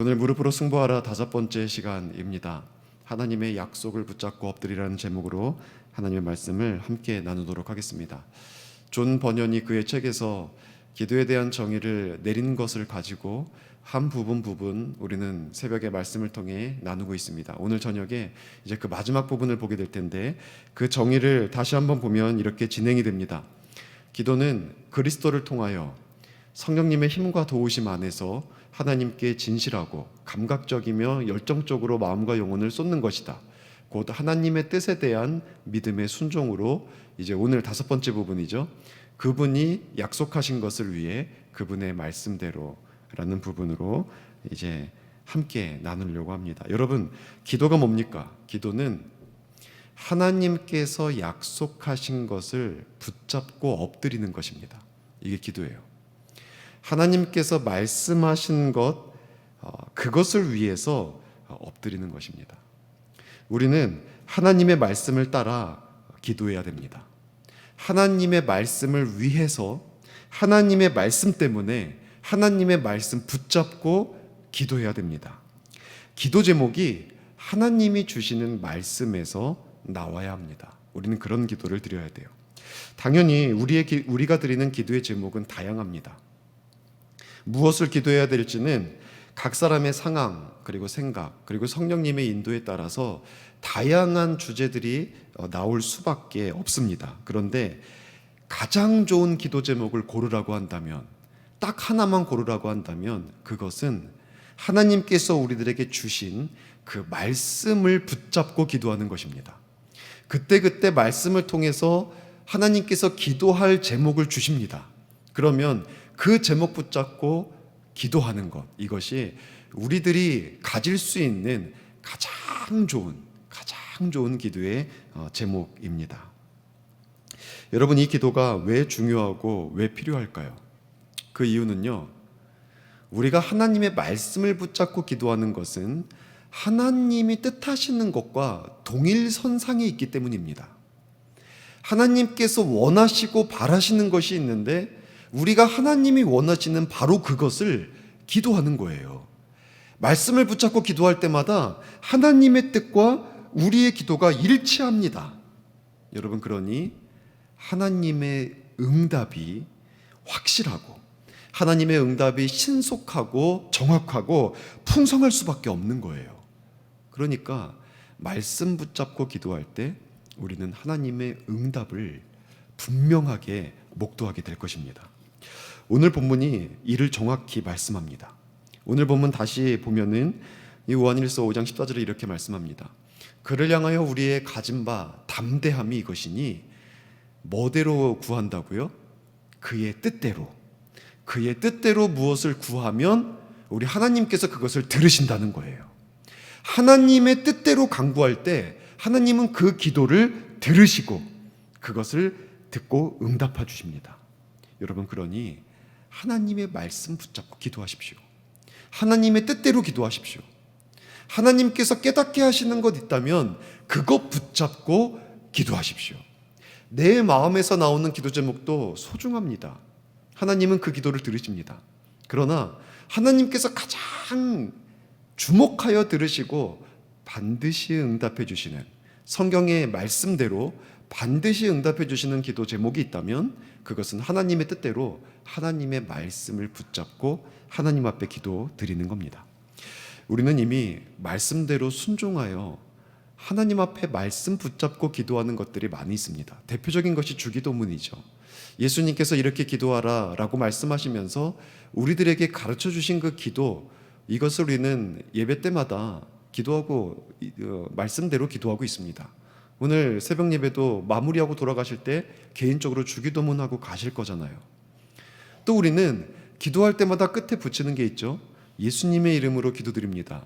오늘 무릎으로 승부하라 5번째 시간입니다. 하나님의 약속을 붙잡고 엎드리라는 제목으로 하나님의 말씀을 함께 나누도록 하겠습니다. 존 버년이 그의 책에서 기도에 대한 정의를 내린 것을 가지고 한 부분 우리는 새벽에 말씀을 통해 나누고 있습니다. 오늘 저녁에 이제 그 마지막 부분을 보게 될 텐데 그 정의를 다시 한번 보면 이렇게 진행이 됩니다. 기도는 그리스도를 통하여 성령님의 힘과 도우심 안에서 하나님께 진실하고 감각적이며 열정적으로 마음과 영혼을 쏟는 것이다. 곧 하나님의 뜻에 대한 믿음의 순종으로 이제 오늘 5번째 부분이죠. 그분이 약속하신 것을 위해 그분의 말씀대로라는 부분으로 이제 함께 나누려고 합니다. 여러분, 기도가 뭡니까? 기도는 하나님께서 약속하신 것을 붙잡고 엎드리는 것입니다. 이게 기도예요. 하나님께서 말씀하신 것, 그것을 위해서 엎드리는 것입니다. 우리는 하나님의 말씀을 따라 기도해야 됩니다. 하나님의 말씀을 위해서 하나님의 말씀 때문에 하나님의 말씀 붙잡고 기도해야 됩니다. 기도 제목이 하나님이 주시는 말씀에서 나와야 합니다. 우리는 그런 기도를 드려야 돼요. 당연히 우리가 드리는 기도의 제목은 다양합니다. 무엇을 기도해야 될지는 각 사람의 상황, 그리고 생각, 그리고 성령님의 인도에 따라서 다양한 주제들이 나올 수밖에 없습니다. 그런데 가장 좋은 기도 제목을 고르라고 한다면, 딱 하나만 고르라고 한다면 그것은 하나님께서 우리들에게 주신 그 말씀을 붙잡고 기도하는 것입니다. 그때 말씀을 통해서 하나님께서 기도할 제목을 주십니다. 그러면 그 제목 붙잡고 기도하는 것, 이것이 우리들이 가질 수 있는 가장 좋은 기도의 제목입니다. 여러분, 이 기도가 왜 중요하고 왜 필요할까요? 그 이유는요, 우리가 하나님의 말씀을 붙잡고 기도하는 것은 하나님이 뜻하시는 것과 동일선상에 있기 때문입니다. 하나님께서 원하시고 바라시는 것이 있는데 우리가 하나님이 원하시는 바로 그것을 기도하는 거예요. 말씀을 붙잡고 기도할 때마다 하나님의 뜻과 우리의 기도가 일치합니다. 여러분, 그러니 하나님의 응답이 확실하고 하나님의 응답이 신속하고 정확하고 풍성할 수밖에 없는 거예요. 그러니까 말씀 붙잡고 기도할 때 우리는 하나님의 응답을 분명하게 목도하게 될 것입니다. 오늘 본문이 이를 정확히 말씀합니다. 오늘 본문 다시 보면은 이 요한일서 5장 14절에 이렇게 말씀합니다. 그를 향하여 우리의 가진 바 담대함이 이것이니 뭐대로 구한다고요? 그의 뜻대로 무엇을 구하면 우리 하나님께서 그것을 들으신다는 거예요. 하나님의 뜻대로 간구할 때 하나님은 그 기도를 들으시고 그것을 듣고 응답해 주십니다. 여러분, 그러니 하나님의 말씀 붙잡고 기도하십시오. 하나님의 뜻대로 기도하십시오. 하나님께서 깨닫게 하시는 것 있다면 그것 붙잡고 기도하십시오. 내 마음에서 나오는 기도 제목도 소중합니다. 하나님은 그 기도를 들으십니다. 그러나 하나님께서 가장 주목하여 들으시고 반드시 응답해 주시는, 성경의 말씀대로 반드시 응답해 주시는 기도 제목이 있다면 그것은 하나님의 뜻대로 하나님의 말씀을 붙잡고 하나님 앞에 기도 드리는 겁니다. 우리는 이미 말씀대로 순종하여 하나님 앞에 말씀 붙잡고 기도하는 것들이 많이 있습니다. 대표적인 것이 주기도문이죠. 예수님께서 이렇게 기도하라 라고 말씀하시면서 우리들에게 가르쳐 주신 그 기도, 이것을 우리는 예배 때마다 기도하고 말씀대로 기도하고 있습니다. 오늘 새벽 예배도 마무리하고 돌아가실 때 개인적으로 주기도문하고 가실 거잖아요. 또 우리는 기도할 때마다 끝에 붙이는 게 있죠. 예수님의 이름으로 기도드립니다.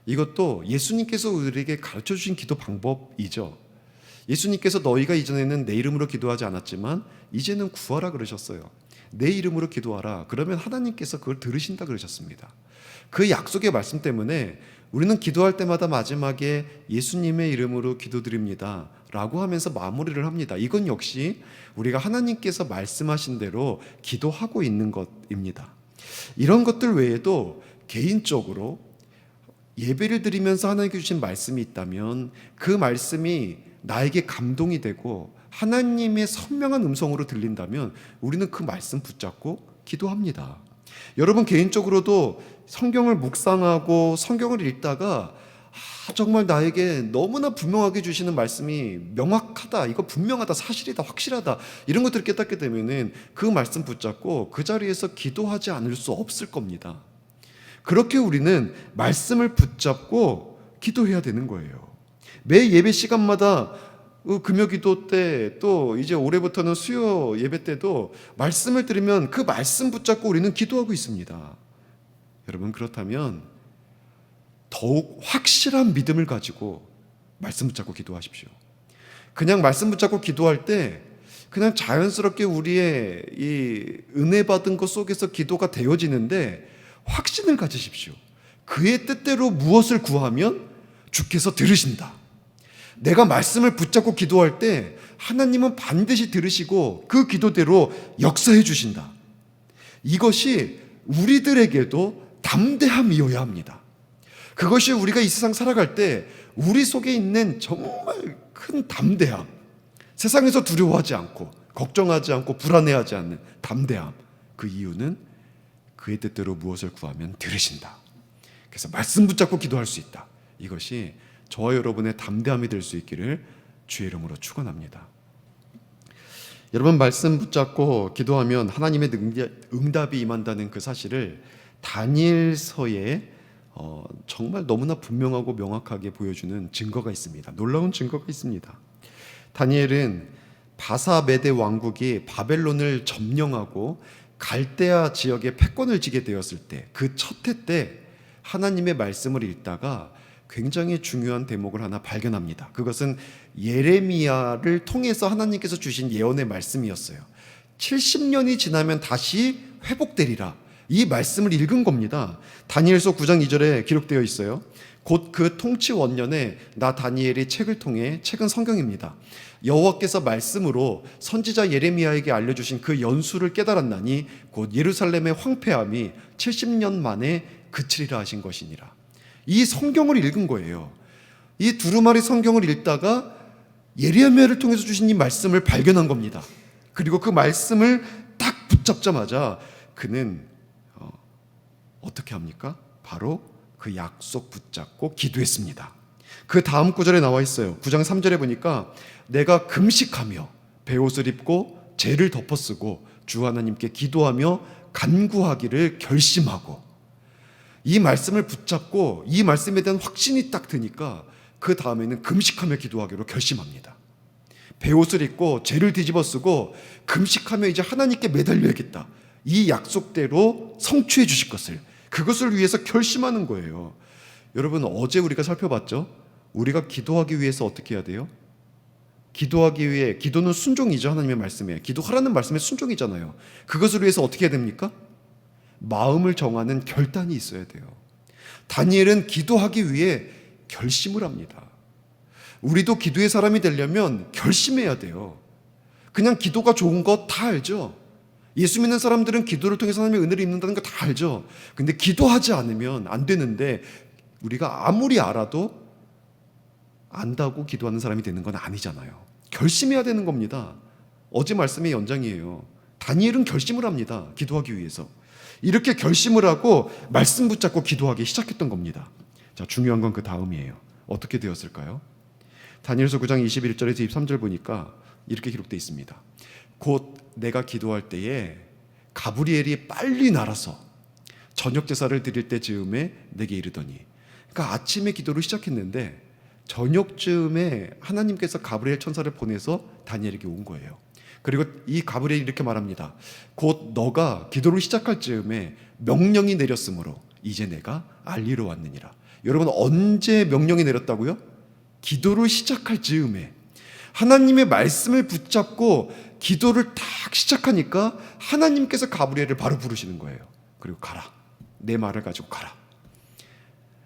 이것도 예수님께서 우리에게 가르쳐 주신 기도 방법이죠. 예수님께서 너희가 이전에는 내 이름으로 기도하지 않았지만 이제는 구하라 그러셨어요. 내 이름으로 기도하라. 그러면 하나님께서 그걸 들으신다 그러셨습니다. 그 약속의 말씀 때문에 우리는 기도할 때마다 마지막에 예수님의 이름으로 기도드립니다 라고 하면서 마무리를 합니다. 이건 역시 우리가 하나님께서 말씀하신 대로 기도하고 있는 것입니다. 이런 것들 외에도 개인적으로 예배를 드리면서 하나님께 주신 말씀이 있다면 그 말씀이 나에게 감동이 되고 하나님의 선명한 음성으로 들린다면 우리는 그 말씀 붙잡고 기도합니다. 여러분 개인적으로도 성경을 묵상하고 성경을 읽다가 정말 나에게 너무나 분명하게 주시는 말씀이 명확하다, 이거 분명하다, 사실이다, 확실하다, 이런 것들을 깨닫게 되면은 그 말씀 붙잡고 그 자리에서 기도하지 않을 수 없을 겁니다. 그렇게 우리는 말씀을 붙잡고 기도해야 되는 거예요. 매 예배 시간마다 금요 기도 때, 또 이제 올해부터는 수요 예배 때도 말씀을 들으면 그 말씀 붙잡고 우리는 기도하고 있습니다. 여러분, 그렇다면 더욱 확실한 믿음을 가지고 말씀 붙잡고 기도하십시오. 그냥 말씀 붙잡고 기도할 때 그냥 자연스럽게 우리의 이 은혜 받은 것 속에서 기도가 되어지는데 확신을 가지십시오. 그의 뜻대로 무엇을 구하면 주께서 들으신다. 내가 말씀을 붙잡고 기도할 때 하나님은 반드시 들으시고 그 기도대로 역사해 주신다. 이것이 우리들에게도 담대함이어야 합니다. 그것이 우리가 이 세상 살아갈 때 우리 속에 있는 정말 큰 담대함, 세상에서 두려워하지 않고 걱정하지 않고 불안해하지 않는 담대함, 그 이유는 그의 뜻대로 무엇을 구하면 들으신다. 그래서 말씀 붙잡고 기도할 수 있다. 이것이 저와 여러분의 담대함이 될 수 있기를 주의 이름으로 축원합니다. 여러분, 말씀 붙잡고 기도하면 하나님의 응답이 임한다는 그 사실을 다니엘서에 정말 너무나 분명하고 명확하게 보여주는 증거가 있습니다. 놀라운 증거가 있습니다. 다니엘은 바사메대 왕국이 바벨론을 점령하고 갈대아 지역에 패권을 쥐게 되었을 때, 그 첫 해 때 하나님의 말씀을 읽다가 굉장히 중요한 대목을 하나 발견합니다. 그것은 예레미야를 통해서 하나님께서 주신 예언의 말씀이었어요. 70년이 지나면 다시 회복되리라, 이 말씀을 읽은 겁니다. 다니엘서 9장 2절에 기록되어 있어요. 곧 그 통치 원년에 나 다니엘이 책을 통해, 책은 성경입니다, 여호와께서 말씀으로 선지자 예레미야에게 알려주신 그 연수를 깨달았나니 곧 예루살렘의 황폐함이 70년 만에 그치리라 하신 것이니라. 이 성경을 읽은 거예요. 이 두루마리 성경을 읽다가 예레미야를 통해서 주신 이 말씀을 발견한 겁니다. 그리고 그 말씀을 딱 붙잡자마자 그는 어떻게 합니까? 바로 그 약속 붙잡고 기도했습니다. 그 다음 구절에 나와 있어요. 9장 3절에 보니까 내가 금식하며 베옷을 입고 죄를 덮어쓰고 주 하나님께 기도하며 간구하기를 결심하고, 이 말씀을 붙잡고 이 말씀에 대한 확신이 딱 드니까 그 다음에는 금식하며 기도하기로 결심합니다. 베옷을 입고 죄를 뒤집어쓰고 금식하며 이제 하나님께 매달려야겠다, 이 약속대로 성취해 주실 것을, 그것을 위해서 결심하는 거예요. 여러분, 어제 우리가 살펴봤죠? 우리가 기도하기 위해서 어떻게 해야 돼요? 기도하기 위해, 기도는 순종이죠. 하나님의 말씀에, 기도하라는 말씀에 순종이잖아요. 그것을 위해서 어떻게 해야 됩니까? 마음을 정하는 결단이 있어야 돼요. 다니엘은 기도하기 위해 결심을 합니다. 우리도 기도의 사람이 되려면 결심해야 돼요. 그냥 기도가 좋은 거 다 알죠? 예수 믿는 사람들은 기도를 통해서 하나님의 은혜를 입는다는 거 다 알죠? 근데 기도하지 않으면 안 되는데, 우리가 아무리 알아도 안다고 기도하는 사람이 되는 건 아니잖아요. 결심해야 되는 겁니다. 어제 말씀의 연장이에요. 다니엘은 결심을 합니다. 기도하기 위해서. 이렇게 결심을 하고 말씀 붙잡고 기도하기 시작했던 겁니다. 자, 중요한 건 그 다음이에요. 어떻게 되었을까요? 다니엘서 9장 21절에서 23절 보니까 이렇게 기록되어 있습니다. 곧 내가 기도할 때에 가브리엘이 빨리 날아서 저녁 제사를 드릴 때 즈음에 내게 이르더니, 그러니까 아침에 기도를 시작했는데 저녁쯤에 하나님께서 가브리엘 천사를 보내서 다니엘에게 온 거예요. 그리고 이 가브리엘이 이렇게 말합니다. 곧 너가 기도를 시작할 즈음에 명령이 내렸으므로 이제 내가 알리러 왔느니라. 여러분, 언제 명령이 내렸다고요? 기도를 시작할 즈음에. 하나님의 말씀을 붙잡고 기도를 딱 시작하니까 하나님께서 가브리엘을 바로 부르시는 거예요. 그리고 가라, 내 말을 가지고 가라.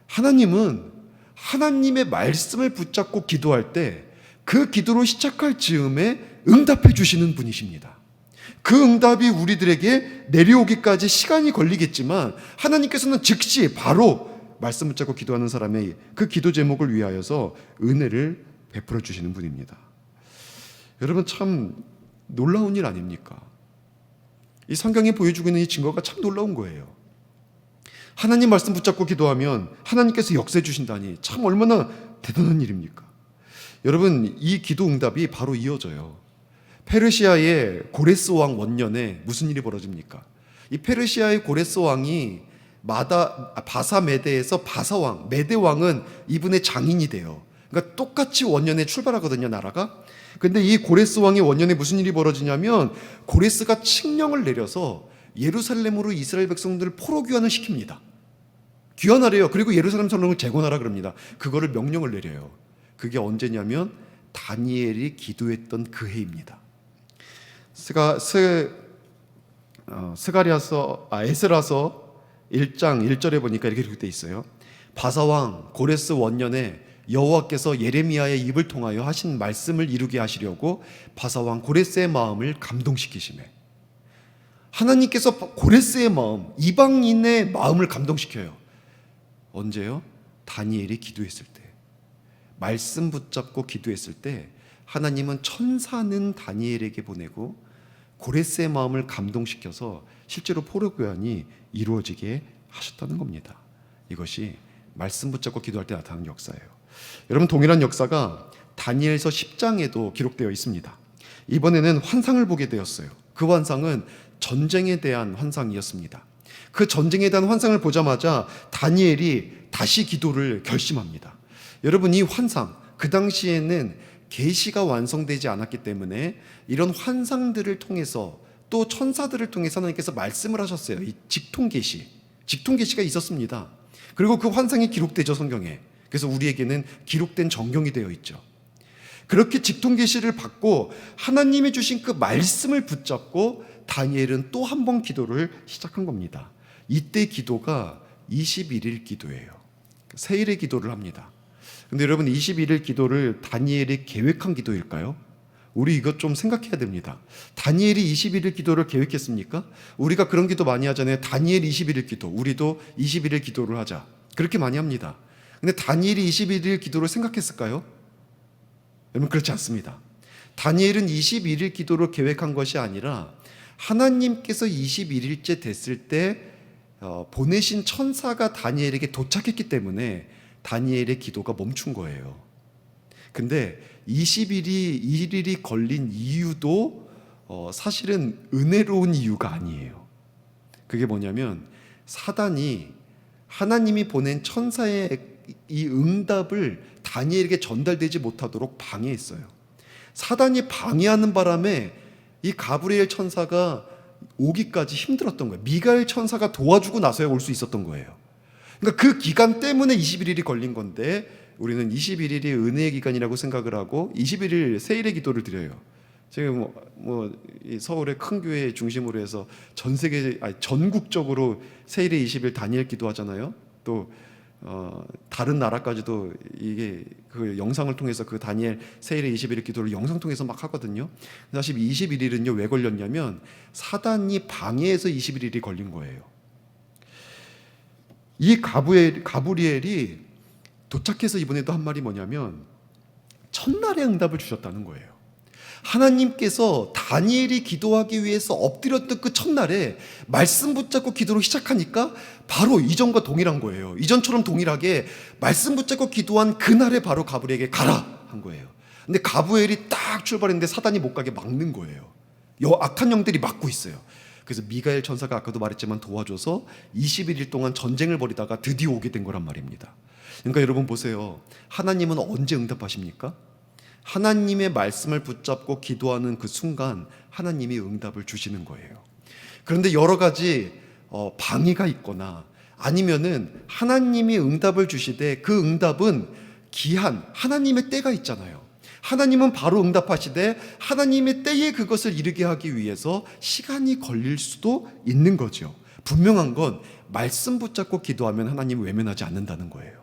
하나님은 하나님의 말씀을 붙잡고 기도할 때 그 기도를 시작할 즈음에 응답해 주시는 분이십니다. 그 응답이 우리들에게 내려오기까지 시간이 걸리겠지만 하나님께서는 즉시 바로 말씀 붙잡고 기도하는 사람의 그 기도 제목을 위하여서 은혜를 베풀어 주시는 분입니다. 여러분, 참 놀라운 일 아닙니까? 이 성경이 보여주고 있는 이 증거가 참 놀라운 거예요. 하나님 말씀 붙잡고 기도하면 하나님께서 역사해 주신다니 참 얼마나 대단한 일입니까? 여러분, 이 기도 응답이 바로 이어져요. 페르시아의 고레스 왕 원년에 무슨 일이 벌어집니까? 이 페르시아의 고레스 왕이 바사 메대에서 바사 왕, 메대 왕은 이분의 장인이 돼요. 그러니까 똑같이 원년에 출발하거든요, 나라가. 근데 이 고레스 왕의 원년에 무슨 일이 벌어지냐면 고레스가 칙령을 내려서 예루살렘으로 이스라엘 백성들을 포로 귀환을 시킵니다. 귀환하래요. 그리고 예루살렘 성을 재건하라 그럽니다. 그거를 명령을 내려요. 그게 언제냐면 다니엘이 기도했던 그 해입니다. 에스라서 1장 1절에 보니까 이렇게 기록되어 있어요. 바사왕 고레스 원년에 여호와께서 예레미야의 입을 통하여 하신 말씀을 이루게 하시려고 바사왕 고레스의 마음을 감동시키시매. 하나님께서 고레스의 마음, 이방인의 마음을 감동시켜요. 언제요? 다니엘이 기도했을 때, 말씀 붙잡고 기도했을 때 하나님은 천사는 다니엘에게 보내고 고레스의 마음을 감동시켜서 실제로 포로 교환이 이루어지게 하셨다는 겁니다. 이것이 말씀 붙잡고 기도할 때 나타나는 역사예요. 여러분, 동일한 역사가 다니엘서 10장에도 기록되어 있습니다. 이번에는 환상을 보게 되었어요. 그 환상은 전쟁에 대한 환상이었습니다. 그 전쟁에 대한 환상을 보자마자 다니엘이 다시 기도를 결심합니다. 여러분, 이 환상, 그 당시에는 계시가 완성되지 않았기 때문에 이런 환상들을 통해서 또 천사들을 통해서 하나님께서 말씀을 하셨어요. 이 직통계시가 있었습니다. 그리고 그 환상이 기록되죠, 성경에. 그래서 우리에게는 기록된 정경이 되어 있죠. 그렇게 직통계시를 받고 하나님이 주신 그 말씀을 붙잡고 다니엘은 또 한 번 기도를 시작한 겁니다. 이때 기도가 21일 기도예요. 세일의 기도를 합니다. 근데 여러분, 21일 기도를 다니엘이 계획한 기도일까요? 우리 이것 좀 생각해야 됩니다. 다니엘이 21일 기도를 계획했습니까? 우리가 그런 기도 많이 하잖아요. 다니엘 21일 기도, 우리도 21일 기도를 하자, 그렇게 많이 합니다. 근데 다니엘이 21일 기도를 생각했을까요? 여러분, 그렇지 않습니다. 다니엘은 21일 기도를 계획한 것이 아니라 하나님께서 21일째 됐을 때 보내신 천사가 다니엘에게 도착했기 때문에 다니엘의 기도가 멈춘 거예요. 근데 21일이 걸린 이유도 사실은 은혜로운 이유가 아니에요. 그게 뭐냐면 사단이 하나님이 보낸 천사의 이 응답을 다니엘에게 전달되지 못하도록 방해했어요. 사단이 방해하는 바람에 이 가브리엘 천사가 오기까지 힘들었던 거예요. 미가엘 천사가 도와주고 나서야 올 수 있었던 거예요. 그러니까 그 기간 때문에 21일이 걸린 건데 우리는 21일이 은혜의 기간이라고 생각을 하고 21일 세일의 기도를 드려요. 지금 이 서울의 큰 교회 중심으로 해서 전국적으로 세일의 20일 다니엘 기도하잖아요. 또 다른 나라까지도 이게 그 영상을 통해서 그 다니엘 세일의 21일 기도를 영상 통해서 막 하거든요. 사실 21일은요 왜 걸렸냐면 사단이 방해해서 21일이 걸린 거예요. 이 가브리엘이 도착해서 이번에도 한 말이 뭐냐면 첫날의 응답을 주셨다는 거예요. 하나님께서 다니엘이 기도하기 위해서 엎드렸던 그 첫날에 말씀 붙잡고 기도를 시작하니까 바로 이전과 동일한 거예요. 이전처럼 동일하게 말씀 붙잡고 기도한 그날에 바로 가브리엘에게 가라 한 거예요. 근데 가브리엘이 딱 출발했는데 사단이 못 가게 막는 거예요. 악한 영들이 막고 있어요. 그래서 미가엘 천사가 아까도 말했지만 도와줘서 21일 동안 전쟁을 벌이다가 드디어 오게 된 거란 말입니다. 그러니까 여러분 보세요. 하나님은 언제 응답하십니까? 하나님의 말씀을 붙잡고 기도하는 그 순간 하나님이 응답을 주시는 거예요. 그런데 여러 가지 방해가 있거나 아니면은 하나님이 응답을 주시되 그 응답은 기한, 하나님의 때가 있잖아요. 하나님은 바로 응답하시되 하나님의 때에 그것을 이루게 하기 위해서 시간이 걸릴 수도 있는 거죠. 분명한 건 말씀 붙잡고 기도하면 하나님은 외면하지 않는다는 거예요.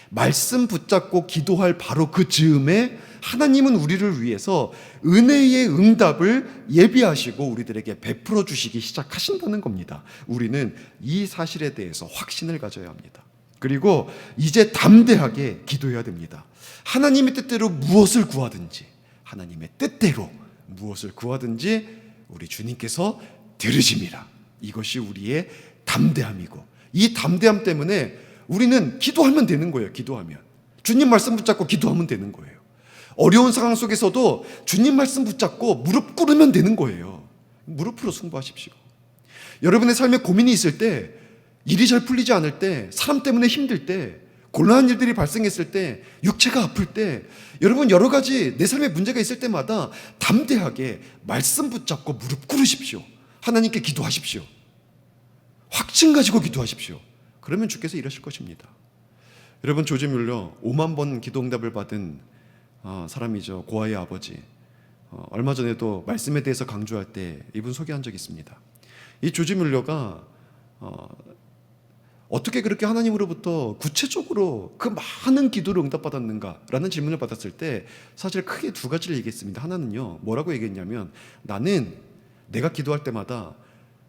말씀 붙잡고 기도할 바로 그 즈음에 하나님은 우리를 위해서 은혜의 응답을 예비하시고 우리들에게 베풀어 주시기 시작하신다는 겁니다. 우리는 이 사실에 대해서 확신을 가져야 합니다. 그리고 이제 담대하게 기도해야 됩니다. 하나님의 뜻대로 무엇을 구하든지, 하나님의 뜻대로 무엇을 구하든지 우리 주님께서 들으심이라. 이것이 우리의 담대함이고, 이 담대함 때문에 우리는 기도하면 되는 거예요. 기도하면 주님 말씀 붙잡고 기도하면 되는 거예요. 어려운 상황 속에서도 주님 말씀 붙잡고 무릎 꿇으면 되는 거예요. 무릎으로 승부하십시오. 여러분의 삶에 고민이 있을 때, 일이 잘 풀리지 않을 때, 사람 때문에 힘들 때, 곤란한 일들이 발생했을 때, 육체가 아플 때, 여러분 여러 가지 내 삶에 문제가 있을 때마다 담대하게 말씀 붙잡고 무릎 꿇으십시오. 하나님께 기도하십시오. 확신 가지고 기도하십시오. 그러면 주께서 일하실 것입니다. 여러분, 조지 뮬러 5만 번 기도 응답을 받은 사람이죠. 고아의 아버지. 얼마 전에도 말씀에 대해서 강조할 때 이분 소개한 적이 있습니다. 이 조지 뮬러가 어떻게 그렇게 하나님으로부터 구체적으로 그 많은 기도를 응답받았는가라는 질문을 받았을 때 사실 크게 두 가지를 얘기했습니다. 하나는요, 뭐라고 얘기했냐면, 나는 내가 기도할 때마다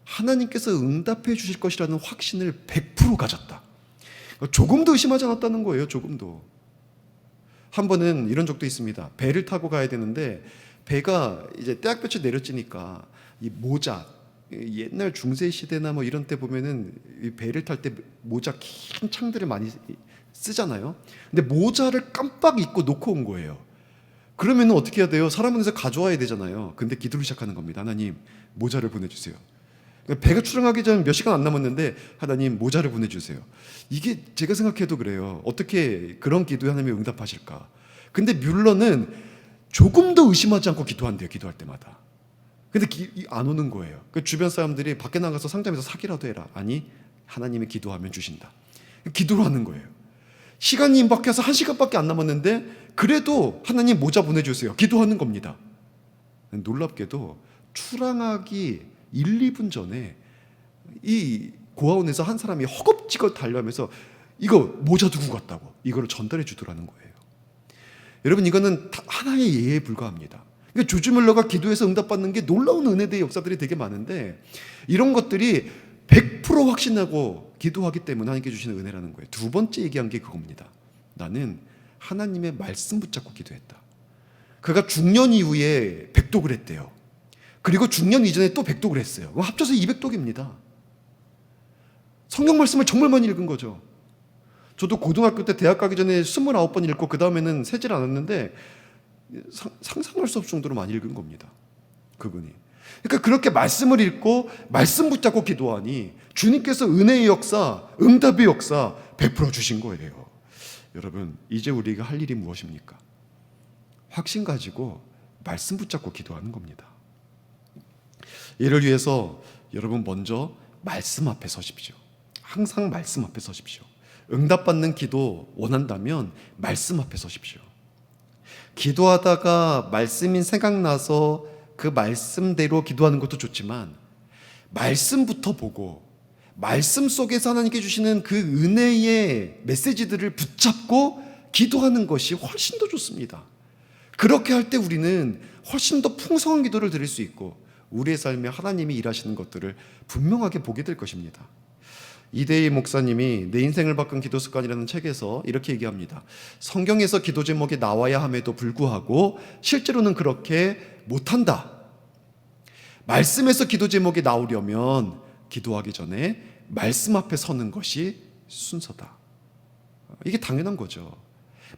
하나님께서 응답해 주실 것이라는 확신을 100% 가졌다. 조금도 의심하지 않았다는 거예요. 조금도. 한 번은 이런 적도 있습니다. 배를 타고 가야 되는데 배가 이제 떼약볕에 내려지니까 이 모자, 옛날 중세 시대나 뭐 이런 때 보면은 이 배를 탈 때 모자 긴 창들을 많이 쓰잖아요. 근데 모자를 깜빡 잊고 놓고 온 거예요. 그러면 어떻게 해야 돼요? 사람은에서 가져와야 되잖아요. 근데 기도를 시작하는 겁니다. 하나님, 모자를 보내주세요. 배가 출항하기 전 몇 시간 안 남았는데, 하나님, 모자를 보내주세요. 이게 제가 생각해도 그래요. 어떻게 그런 기도에 하나님이 응답하실까? 근데 뮬러는 조금도 의심하지 않고 기도한대요. 기도할 때마다. 근데 안 오는 거예요. 그 주변 사람들이 밖에 나가서 상점에서 사기라도 해라. 아니, 하나님이 기도하면 주신다. 기도를 하는 거예요. 시간이 임박해서 1시간밖에 안 남았는데 그래도 하나님 모자 보내주세요. 기도하는 겁니다. 놀랍게도 출항하기 1, 2분 전에 이 고아원에서 한 사람이 허겁지겁 달려가면서 이거 모자 두고 갔다고 이거를 전달해 주더라는 거예요. 여러분, 이거는 하나의 예에 불과합니다. 그러니까 조지 뮬러가 기도해서 응답받는 게 놀라운 은혜대의 역사들이 되게 많은데, 이런 것들이 100% 확신하고 기도하기 때문에 하나님께 주시는 은혜라는 거예요. 두 번째 얘기한 게 그겁니다. 나는 하나님의 말씀 붙잡고 기도했다. 그가 중년 이후에 100독을 했대요. 그리고 중년 이전에 또 100독을 했어요. 합쳐서 200독입니다. 성경 말씀을 정말 많이 읽은 거죠. 저도 고등학교 때 대학 가기 전에 29번 읽고 그 다음에는 세질 않았는데 상상할 수 없을 정도로 많이 읽은 겁니다. 그분이. 그러니까 그렇게 말씀을 읽고 말씀 붙잡고 기도하니 주님께서 은혜의 역사, 응답의 역사 베풀어 주신 거예요. 여러분, 이제 우리가 할 일이 무엇입니까? 확신 가지고 말씀 붙잡고 기도하는 겁니다. 이를 위해서 여러분 먼저 말씀 앞에 서십시오. 항상 말씀 앞에 서십시오. 응답받는 기도 원한다면 말씀 앞에 서십시오. 기도하다가 말씀이 생각나서 그 말씀대로 기도하는 것도 좋지만, 말씀부터 보고 말씀 속에서 하나님께 주시는 그 은혜의 메시지들을 붙잡고 기도하는 것이 훨씬 더 좋습니다. 그렇게 할 때 우리는 훨씬 더 풍성한 기도를 드릴 수 있고 우리의 삶에 하나님이 일하시는 것들을 분명하게 보게 될 것입니다. 이대희 목사님이 내 인생을 바꾼 기도 습관이라는 책에서 이렇게 얘기합니다. 성경에서 기도 제목이 나와야 함에도 불구하고 실제로는 그렇게 못한다. 말씀에서 기도 제목이 나오려면 기도하기 전에 말씀 앞에 서는 것이 순서다. 이게 당연한 거죠.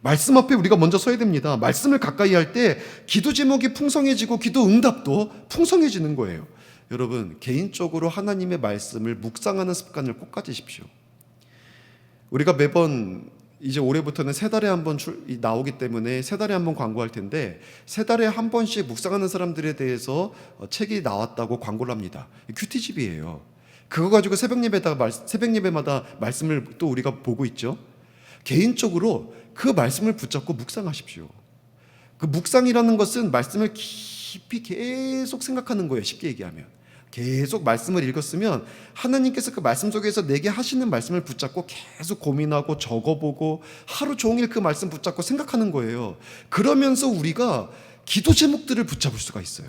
말씀 앞에 우리가 먼저 서야 됩니다. 말씀을 가까이 할 때 기도 제목이 풍성해지고 기도 응답도 풍성해지는 거예요. 여러분, 개인적으로 하나님의 말씀을 묵상하는 습관을 꼭 가지십시오. 우리가 매번 이제 올해부터는 3달에 한 번 나오기 때문에 3달에 한 번 광고할 텐데, 3달에 한 번씩 묵상하는 사람들에 대해서 책이 나왔다고 광고를 합니다. 큐티집이에요. 그거 가지고 새벽 예배마다 말씀을 또 우리가 보고 있죠. 개인적으로 그 말씀을 붙잡고 묵상하십시오. 그 묵상이라는 것은 말씀을 깊이 계속 생각하는 거예요. 쉽게 얘기하면 계속 말씀을 읽었으면 하나님께서 그 말씀 속에서 내게 하시는 말씀을 붙잡고 계속 고민하고 적어보고 하루 종일 그 말씀 붙잡고 생각하는 거예요. 그러면서 우리가 기도 제목들을 붙잡을 수가 있어요.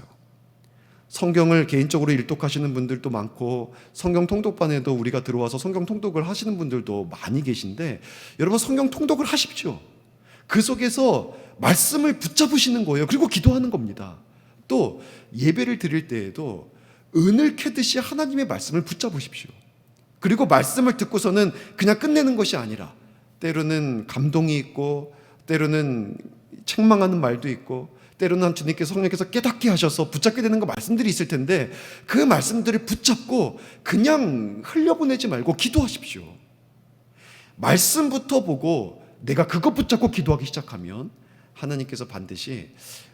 성경을 개인적으로 일독하시는 분들도 많고 성경 통독반에도 우리가 들어와서 성경 통독을 하시는 분들도 많이 계신데 여러분 성경 통독을 하십시오. 그 속에서 말씀을 붙잡으시는 거예요. 그리고 기도하는 겁니다. 또 예배를 드릴 때에도 은을 캐듯이 하나님의 말씀을 붙잡으십시오. 그리고 말씀을 듣고서는 그냥 끝내는 것이 아니라 때로는 감동이 있고 때로는 책망하는 말도 있고 때로는 주님께서 성령께서 깨닫게 하셔서 붙잡게 되는 거 말씀들이 있을 텐데 그 말씀들을 붙잡고 그냥 흘려보내지 말고 기도하십시오. 말씀부터 보고 내가 그것 붙잡고 기도하기 시작하면 하나님께서 반드시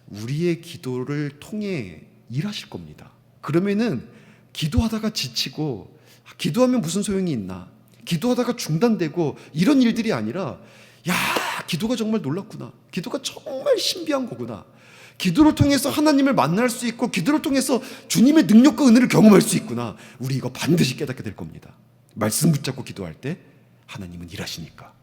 우리의 기도를 통해 일하실 겁니다. 그러면은 기도하다가 지치고 기도하면 무슨 소용이 있나? 기도하다가 중단되고 이런 일들이 아니라 야, 기도가 정말 놀랍구나. 기도가 정말 신비한 거구나. 기도를 통해서 하나님을 만날 수 있고 기도를 통해서 주님의 능력과 은혜를 경험할 수 있구나. 우리 이거 반드시 깨닫게 될 겁니다. 말씀 붙잡고 기도할 때 하나님은 일하시니까.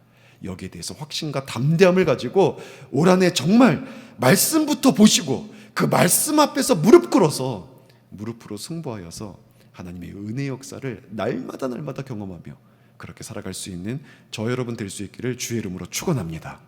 여기에 대해서 확신과 담대함을 가지고 올 한해 정말 말씀부터 보시고 그 말씀 앞에서 무릎 꿇어서 무릎으로 승부하여서 하나님의 은혜 역사를 날마다 경험하며 그렇게 살아갈 수 있는 저 여러분 될 수 있기를 주의 이름으로 축원합니다.